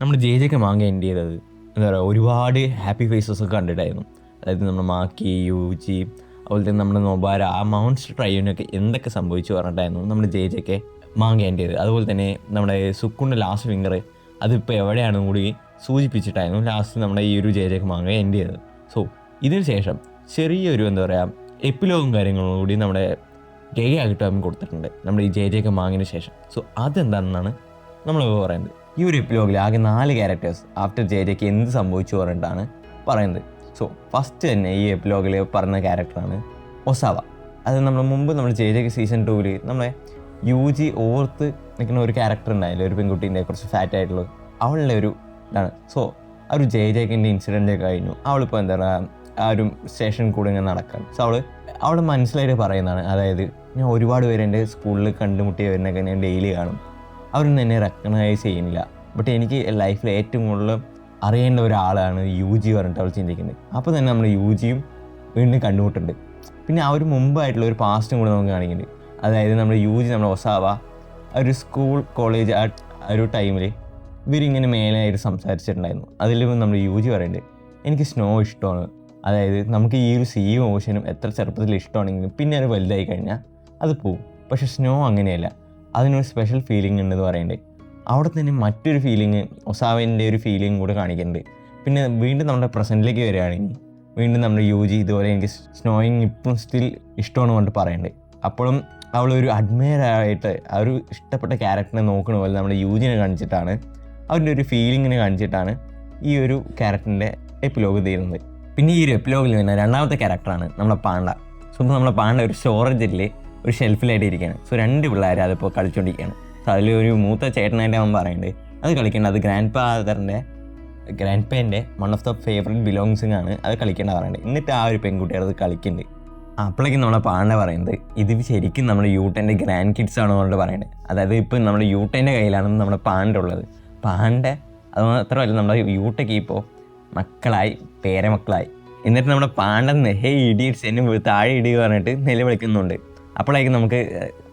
നമ്മൾ ജെ മാങ്ങ എൻഡ് ചെയ്തത് എന്താ പറയുക, ഒരുപാട് ഹാപ്പി ഫേസസ് ഒക്കെ കണ്ടിട്ടായിരുന്നു. അതായത് നമ്മുടെ മാക്കി, യൂജി, അതുപോലെ തന്നെ നമ്മുടെ നൊബാര, ആ മൗൺസ്റ്റർ ട്രൈനൊക്കെ എന്തൊക്കെ സംഭവിച്ചു പറഞ്ഞിട്ടായിരുന്നു നമ്മൾ ജെ മാങ്ങ എൻഡ് ചെയ്തത്. അതുപോലെ തന്നെ നമ്മുടെ സുക്കുൻ്റെ ലാസ്റ്റ് ഫിംഗർ അതിപ്പോൾ എവിടെയാണെന്നും കൂടി സൂചിപ്പിച്ചിട്ടായിരുന്നു ലാസ്റ്റ് നമ്മുടെ ഈ ഒരു ജെ മാങ്ങ എൻഡ് ചെയ്തത്. സോ ഇതിന് ശേഷം ചെറിയൊരു എന്താ പറയുക എപ്പിലോഗും കാര്യങ്ങളും കൂടി നമ്മുടെ ആകിട്ടാകും കൊടുത്തിട്ടുണ്ട് നമ്മുടെ ഈ ജെ മാങ്ങിന് ശേഷം. സോ അതെന്താണെന്നാണ് നമ്മൾ പറയുന്നത്. ഈ ഒരു എപ്പിലോഗിൽ ആകെ 4 ക്യാരക്ടേഴ്സ് ആഫ്റ്റർ ജെ എന്ത് സംഭവിച്ചു പറഞ്ഞിട്ടാണ് പറയുന്നത്. സോ ഫസ്റ്റ് തന്നെ ഈ എപ്പിലോഗിൽ പറഞ്ഞ ക്യാരക്ടറാണ് ഒസാവ. അത് നമ്മൾ മുമ്പ് നമ്മൾ ജെ സീസൺ 2 നമ്മളെ യൂജി ഓർത്ത് നിൽക്കുന്ന ഒരു ക്യാരക്ടർ ഉണ്ടായില്ല, ഒരു പെൺകുട്ടീൻ്റെ കുറച്ച് ഫാറ്റ് ആയിട്ടുള്ള അവളുടെ ഒരു ഇതാണ്. സോ ആ ഒരു ജെക്കിൻ്റെ ഇൻസിഡൻ്റ് ഒക്കെ കഴിഞ്ഞു. അവളിപ്പോൾ എന്താ പറയുക ആ ഒരു സ്റ്റേഷനിൽ കൂടെ ഇങ്ങനെ നടക്കാൻ. സോ അവൾ മനസ്സിലായിട്ട് പറയുന്നതാണ്, അതായത് ഞാൻ ഒരുപാട് പേര് എൻ്റെ സ്കൂളിൽ കണ്ടുമുട്ടിയവരനൊക്കെ ഞാൻ ഡെയിലി കാണും, അവരൊന്നും എന്നെ റെക്കഗ്നൈസ് ചെയ്യുന്നില്ല. ബട്ട് എനിക്ക് ലൈഫിൽ ഏറ്റവും കൂടുതൽ അറിയേണ്ട ഒരാളാണ് യൂജി പറഞ്ഞിട്ട് അവൾ ചിന്തിക്കുന്നത്. അപ്പോൾ തന്നെ നമ്മൾ യൂജിയും വീണ്ടും കണ്ടുമുട്ടുണ്ട്. പിന്നെ ആ ഒരു മുമ്പായിട്ടുള്ള ഒരു പാസ്റ്റും കൂടെ നമുക്ക് കാണിക്കുന്നുണ്ട്. അതായത് നമ്മുടെ യൂജി, നമ്മുടെ ഒസാവ ഒരു സ്കൂൾ കോളേജ് ആ ഒരു ടൈമിൽ ഇവരിങ്ങനെ മേലായിട്ട് സംസാരിച്ചിട്ടുണ്ടായിരുന്നു. അതിൽ നമ്മൾ യൂജി പറയുന്നുണ്ട്, എനിക്ക് സ്നോ ഇഷ്ടമാണ്. അതായത് നമുക്ക് ഈ ഒരു സീയും ഓഷനും എത്ര ചെറുപ്പത്തിൽ ഇഷ്ടമാണെങ്കിലും പിന്നെ അത് വലുതായി കഴിഞ്ഞാൽ അത് പോവും. പക്ഷേ സ്നോ അങ്ങനെയല്ല, അതിനൊരു സ്പെഷ്യൽ ഫീലിംഗ് ഉണ്ടെന്ന് പറയുന്നുണ്ട്. അവിടെ തന്നെ മറ്റൊരു ഫീലിംഗ്, ഒസാവേൻ്റെ ഒരു ഫീലിംഗ് കൂടെ കാണിക്കുന്നുണ്ട്. പിന്നെ വീണ്ടും നമ്മുടെ പ്രസൻറ്റിലേക്ക് വരികയാണെങ്കിൽ വീണ്ടും നമ്മുടെ യൂജി ഇതുപോലെ എനിക്ക് സ്നോയിങ് ഇപ്പം സ്റ്റിൽ ഇഷ്ടമാണ് പറഞ്ഞിട്ട് പറയുന്നുണ്ട്. അപ്പോഴും അവളൊരു അഡ്മയർ ആയിട്ട് ആ ഒരു ഇഷ്ടപ്പെട്ട ക്യാരക്ടറിനെ നോക്കണ പോലെ നമ്മുടെ യൂജിനെ കാണിച്ചിട്ടാണ്, അവരുടെ ഒരു ഫീലിങ്ങിനെ കാണിച്ചിട്ടാണ് ഈ ഒരു ക്യാരക്ടറിൻ്റെ എപ്പിലോഗ് തീരുന്നത്. പിന്നെ ഈ ഒരു എപ്പിലോഗിൽ വരുന്ന രണ്ടാമത്തെ ക്യാരക്ടറാണ് നമ്മുടെ പാണ്ട. സോ ഇപ്പോൾ നമ്മുടെ പാണ്ട ഒരു സ്റ്റോറേജിൽ ഒരു ഷെൽഫിലായിട്ട് ഇരിക്കുകയാണ്. സോ 2 പിള്ളേർ അതിപ്പോൾ കളിച്ചുകൊണ്ടിരിക്കുകയാണ്. സോ അതിലൊരു മൂത്ത ചേട്ടനായിട്ട് അവൻ പറയുന്നുണ്ട് അത് കളിക്കേണ്ടത്, അത് ഗ്രാൻഡ് പേൻ്റെ one of the favourite belongings ആണ്, അത് കളിക്കേണ്ട പറയുന്നുണ്ട്. എന്നിട്ട് ആ ഒരു പെൺകുട്ടി അത് കളിക്കുന്നുണ്ട്. അപ്പോഴേക്കും നമ്മുടെ പാണ്ട പറയുന്നത് ഇത് ശരിക്കും നമ്മുടെ യൂട്ടൻ്റെ ഗ്രാൻഡ് കിഡ്സ് ആണോ എന്ന് പറയുന്നത്. അതായത് ഇപ്പം നമ്മുടെ യൂട്ടൻ്റെ കയ്യിലാണ് നമ്മുടെ പാണ്ട ഉള്ളത്. പാണ്ട അത് മാത്രമല്ല, നമ്മുടെ യൂട്ടയ്ക്ക് ഇപ്പോൾ മക്കളായി, പേരമക്കളായി. എന്നിട്ട് നമ്മുടെ പാണ്ടെന്ന് ഹേ ഇഡിയറ്റ്സ് എന്നെ താഴെ ഇടുക പറഞ്ഞിട്ട് നിലവിളിക്കുന്നുണ്ട്. അപ്പോഴായിരിക്കും നമുക്ക്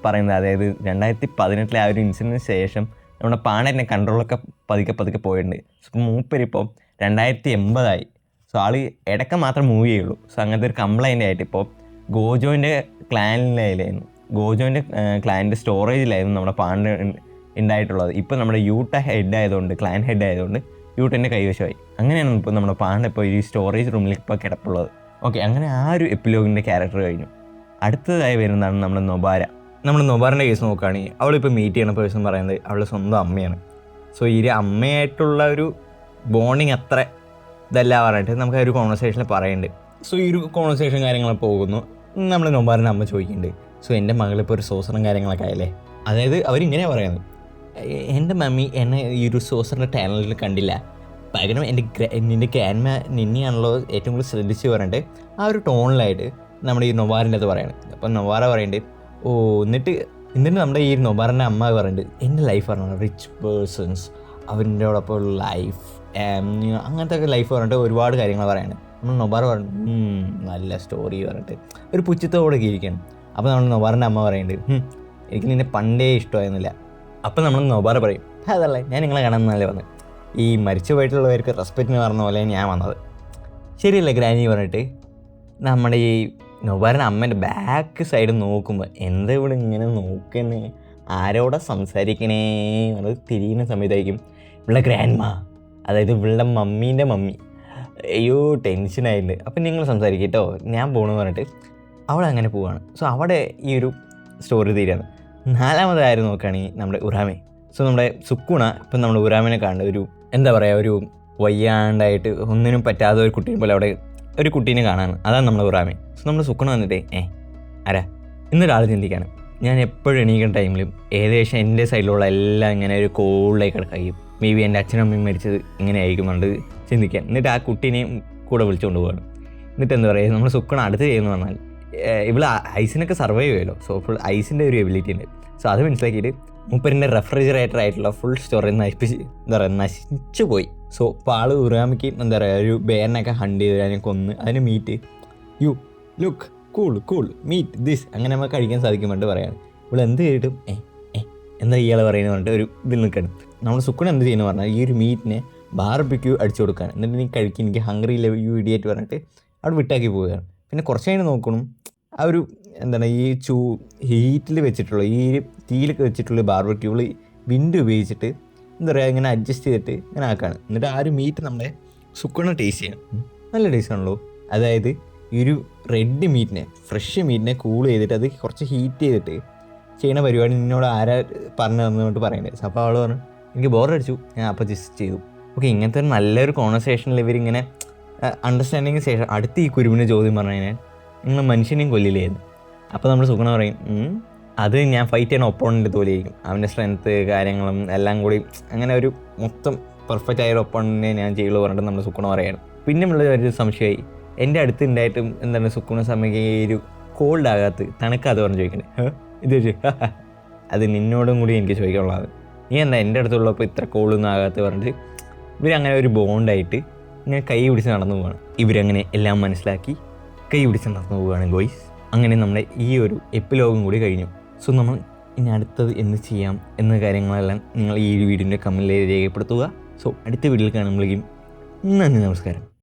പറയുന്നത്, അതായത് 2018 ആ ഒരു ഇൻസിഡൻറ്റിന് ശേഷം നമ്മുടെ പാണ്ടൻ്റെ കൺട്രോളൊക്കെ പതുക്കെ പോയിട്ടുണ്ട്. സോ മൂപ്പരിപ്പോൾ 2080 സോ ആൾ ഇടയ്ക്ക് മാത്രം മൂവ് ചെയ്യുള്ളൂ. സോ അങ്ങനത്തെ ഒരു കംപ്ലൈൻ്റ് ആയിട്ട് ഇപ്പോൾ ഗോജോൻ്റെ ക്ലാനിലായിരുന്നു, ഗോജോൻ്റെ ക്ലാനിൻ്റെ സ്റ്റോറേജിലായിരുന്നു നമ്മുടെ പാണ്ട ഉണ്ടായിട്ടുള്ളത്. ഇപ്പോൾ നമ്മുടെ യൂട്ട ഹെഡ് ആയതുകൊണ്ട്, ക്ലാൻ ഹെഡ് ആയതുകൊണ്ട് യൂട്ടൻ്റെ കൈവശമായി. അങ്ങനെയാണ് ഇപ്പോൾ നമ്മുടെ പാണ്ട ഇപ്പോൾ ഈ സ്റ്റോറേജ് റൂമിൽ ഇപ്പോൾ കിടപ്പുള്ളത്. ഓക്കെ, അങ്ങനെ ആ ഒരു എപ്പിലോഗിൻ്റെ ക്യാരക്ടർ കഴിഞ്ഞു. അടുത്തതായി വരുന്നതാണ് നമ്മുടെ നൊബാര. നമ്മൾ നൊബാറിൻ്റെ കേസ് നോക്കുകയാണെങ്കിൽ അവളിപ്പോൾ മീറ്റ് ചെയ്യുന്ന പേഴ്സൺ പറയുന്നത് അവളുടെ സ്വന്തം അമ്മയാണ്. സോ ഈ അമ്മയായിട്ടുള്ള ഒരു ബോണ്ടിങ് അത്ര ഇതല്ല പറഞ്ഞിട്ട് നമുക്ക് ആ ഒരു കോൺവെർസേഷനിൽ പറയുന്നുണ്ട്. സോ ഈ ഒരു കോൺവെർസേഷൻ കാര്യങ്ങൾ പോകുന്നു. നമ്മൾ നൊബാറിൻ്റെ അമ്മ ചോദിക്കുന്നുണ്ട്, സോ എൻ്റെ മകളിപ്പോൾ ഒരു സോസറും കാര്യങ്ങളൊക്കെ ആയല്ലേ. അതായത് അവരിങ്ങനെയാണ് പറയുന്നത്, എൻ്റെ മമ്മി എന്നെ ഈ ഒരു സോസറിൻ്റെ ടാലൻറ്റിൽ കണ്ടില്ല, പകരം നിൻ്റെ ഗ്രാൻഡ്മ നിന്നെയാണല്ലോ ഏറ്റവും കൂടുതൽ ശ്രദ്ധിച്ച് പറഞ്ഞിട്ട് ആ ഒരു ടോണിലായിട്ട് നമ്മുടെ ഈ നൊബാറിൻ്റെ അത് പറയുന്നത്. അപ്പം നൊബാറ പറയുന്നുണ്ട് എന്നിട്ട് നമ്മുടെ ഈ നൊബാറിൻ്റെ അമ്മ പറയുന്നുണ്ട് എൻ്റെ ലൈഫ് പറഞ്ഞാൽ റിച്ച് പേഴ്സൺസ് അവരോടൊപ്പം ലൈഫ് അങ്ങനത്തെ ഒക്കെ ലൈഫ് പറഞ്ഞിട്ട് ഒരുപാട് കാര്യങ്ങൾ പറയുന്നത്. നമ്മൾ നൊബാറ പറഞ്ഞു നല്ല സ്റ്റോറി പറഞ്ഞിട്ട് ഒരു പുച്ഛത്തോടെ ഇരിക്കുകയാണ്. അപ്പോൾ നമ്മൾ നൊബാറിൻ്റെ അമ്മ പറയുന്നുണ്ട് എനിക്ക് നിന്നെ പണ്ടേ ഇഷ്ടമായിരുന്നില്ല. അപ്പം നമ്മൾ നൊബാറ പറയും അതല്ലേ ഞാൻ നിങ്ങളെ കാണാമെന്നല്ലേ വന്നത്, ഈ മരിച്ചു പോയിട്ടുള്ളവർക്ക് റെസ്പെക്റ്റിന് പറഞ്ഞ പോലെ ഞാൻ വന്നത്, ശരിയല്ലേ ഗ്രാനി പറഞ്ഞിട്ട് നമ്മുടെ ഈ നൊബാറിൻ്റെ അമ്മേൻ്റെ ബാക്ക് സൈഡ് നോക്കുമ്പോൾ എന്താ ഇവിടെ ഇങ്ങനെ നോക്കണേ, ആരോടെ സംസാരിക്കണേ അത് തിരിയുന്ന സമയത്തായിരിക്കും ഇവളുടെ ഗ്രാൻഡ്മ, അതായത് ഇവളുടെ മമ്മീൻ്റെ മമ്മി. അയ്യോ ടെൻഷനായിട്ടുണ്ട്. അപ്പം നിങ്ങൾ സംസാരിക്കും കേട്ടോ ഞാൻ പോകണമെന്ന് പറഞ്ഞിട്ട് അവളങ്ങനെ പോവുകയാണ്. സോ അവിടെ ഈ ഒരു സ്റ്റോറി തീരാണ്. 4ാമതായിരുന്നു നോക്കുകയാണെങ്കിൽ നമ്മുടെ ഉറാമെ. സോ നമ്മുടെ സുക്കുണ ഇപ്പം നമ്മുടെ ഉറാമിനെ കാണുന്ന ഒരു എന്താ പറയുക, ഒരു വയ്യാണ്ടായിട്ട് ഒന്നിനും പറ്റാത്ത ഒരു കുട്ടീനെ പോലെ അവിടെ ഒരു കുട്ടീനെ കാണാണ്. അതാണ് നമ്മുടെ ഉറാമെ. സോ നമ്മൾ സുക്കുണ വന്നിട്ട് ആരാ ഇന്നൊരാൾ ചിന്തിക്കുകയാണ്, ഞാൻ എപ്പോഴും എണീക്കുന്ന ടൈമിലും ഏകദേശം എൻ്റെ സൈഡിലുള്ള എല്ലാം ഇങ്ങനെ ഒരു കോൾഡായി കിടക്കുകയും മേ ബി എൻ്റെ അച്ഛനും അമ്മയും മരിച്ചത് ഇങ്ങനെ ആയിരിക്കുന്നുണ്ട് ചിന്തിക്കാൻ. എന്നിട്ട് ആ കുട്ടീനെയും കൂടെ വിളിച്ചുകൊണ്ട് പോകണം. എന്നിട്ട് എന്താ പറയുക, നമ്മൾ സുക്കുണ അടുത്ത് ചെയ്യുന്നു പറഞ്ഞാൽ ഇവിടെ ഐസിനൊക്കെ സർവൈവ് ചെയ്യുമല്ലോ. സോ ഫുൾ ഐസിൻ്റെ ഒരു എബിലിറ്റി ഉണ്ട്. സോ അത് മനസ്സിലാക്കിയിട്ട് മൂപ്പരിൻ്റെ റെഫ്രിജറേറ്റർ ആയിട്ടുള്ള ഫുൾ സ്റ്റോറി നശിച്ചു പോയി. സോ അപ്പോൾ ആൾ ഉറാമിക്ക് എന്താ പറയുക ഒരു ബേറിനൊക്കെ ഹണ്ട് ചെയ്ത് അതിനെ കൊന്ന് അതിന് meat you look cool meat this അങ്ങനെ നമുക്ക് കഴിക്കാൻ സാധിക്കും പറഞ്ഞിട്ട് പറയാണ്. ഇവിടെ എന്ത് കേട്ടും എന്താ ഇയാൾ പറയുന്നത് പറഞ്ഞിട്ട് ഒരു ഇതിൽ നിൽക്കണം. നമ്മൾ സുക്കുണ എന്ത് ചെയ്യുന്നു പറഞ്ഞാൽ ഈ ഒരു മീറ്റിനെ ബാർബിക്യൂ അടിച്ചു കൊടുക്കുകയാണ്. എന്നിട്ട് നീ കഴിക്കും, എനിക്ക് ഹംഗ്രി ഇല്ല യു ഇഡിയറ്റ് പറഞ്ഞിട്ട് അവിടെ വിട്ടാക്കി പോവുകയാണ്. പിന്നെ കുറച്ച് കഴിഞ്ഞ് നോക്കണം ആ ഒരു എന്താണ് ഈ ഹീറ്റിൽ വെച്ചിട്ടുള്ള ഈ തീയിലൊക്കെ വെച്ചിട്ടുള്ള ബാർബിക്യൂവിൽ വിൻഡ് ഉപയോഗിച്ചിട്ട് എന്താ പറയുക ഇങ്ങനെ അഡ്ജസ്റ്റ് ചെയ്തിട്ട് ഇങ്ങനെ ആക്കുകയാണ്. എന്നിട്ട് ആ ഒരു മീറ്റ് നമ്മളെ സുക്കുണ ടേസ്റ്റ് ചെയ്യണം. നല്ല ടേസ്റ്റ് ആണല്ലോ. അതായത് ഈ ഒരു റെഡ് മീറ്റിനെ, ഫ്രഷ് മീറ്റിനെ കൂൾ ചെയ്തിട്ട് അത് കുറച്ച് ഹീറ്റ് ചെയ്തിട്ട് ചെയ്യുന്ന പരിപാടി നിന്നോട് ആരാ പറഞ്ഞു തന്നിട്ട് പറയേണ്ടത്. അപ്പോൾ അവൾ പറഞ്ഞു എനിക്ക് ബോറടിച്ചു, ഞാൻ അപ്പോൾ ജസ്റ്റ് ചെയ്തു. ഓക്കെ, ഇങ്ങനത്തെ ഒരു നല്ലൊരു കോൺവെർസേഷനിൽ ഇവരിങ്ങനെ അണ്ടർസ്റ്റാൻഡിങ് ശേഷം അടുത്ത് ഈ കുരുവിൻ്റെ ചോദ്യം പറഞ്ഞു കഴിഞ്ഞാൽ നിങ്ങൾ മനുഷ്യനെയും കൊല്ലില്ലായിരുന്നു. അപ്പോൾ നമ്മൾ സുഖം പറയും അത് ഞാൻ ഫൈറ്റ് ചെയ്യുന്ന ഒപ്പോണൻ്റെ തോലിയായിരിക്കും, അവൻ്റെ സ്ട്രെങ്ത്ത് കാര്യങ്ങളും എല്ലാം കൂടി അങ്ങനെ ഒരു മൊത്തം പെർഫെക്റ്റ് ആയ ഒരു ഒപ്പോണനെ ഞാൻ ചെയ്യുള്ളൂ പറഞ്ഞിട്ട് നമ്മൾ സുഖം പറയുകയാണ്. പിന്നെ ഉള്ള ഒരു സംശയമായി എൻ്റെ അടുത്ത് ഉണ്ടായിട്ടും എന്താണ് സുക്കുണ സമയം ഈ ഒരു കോൾഡ് ആകാത്ത തണുക്കാതെ പറഞ്ഞ് ചോദിക്കണ്ടേ ഇത് അത് നിന്നോടും കൂടി എനിക്ക് ചോദിക്കാനുള്ളത്. നീ എന്താ എൻ്റെ അടുത്തുള്ളപ്പോൾ ഇത്ര കോളൊന്നും ആകാത്ത പറഞ്ഞിട്ട് ഇവരങ്ങനെ ഒരു ബോണ്ടായിട്ട് ഇങ്ങനെ കൈ പിടിച്ച് നടന്നു പോവുകയാണ്. ഇവരങ്ങനെ എല്ലാം മനസ്സിലാക്കി കൈ പിടിച്ച് നടന്നു പോവുകയാണ് ഗോയ്സ്. അങ്ങനെ നമ്മുടെ ഈ ഒരു എപ്പിലോഗും കൂടി കഴിഞ്ഞു. സോ നമ്മൾ ഇനി അടുത്തത് എന്ത് ചെയ്യാം എന്ന കാര്യങ്ങളെല്ലാം നിങ്ങൾ ഈ വീഡിയോൻ്റെ കമൻറ്റിൽ രേഖപ്പെടുത്തുക. സോ അടുത്ത വീഡിയോയിൽ കാണുമ്പോഴേക്കും നന്ദി, നമസ്കാരം.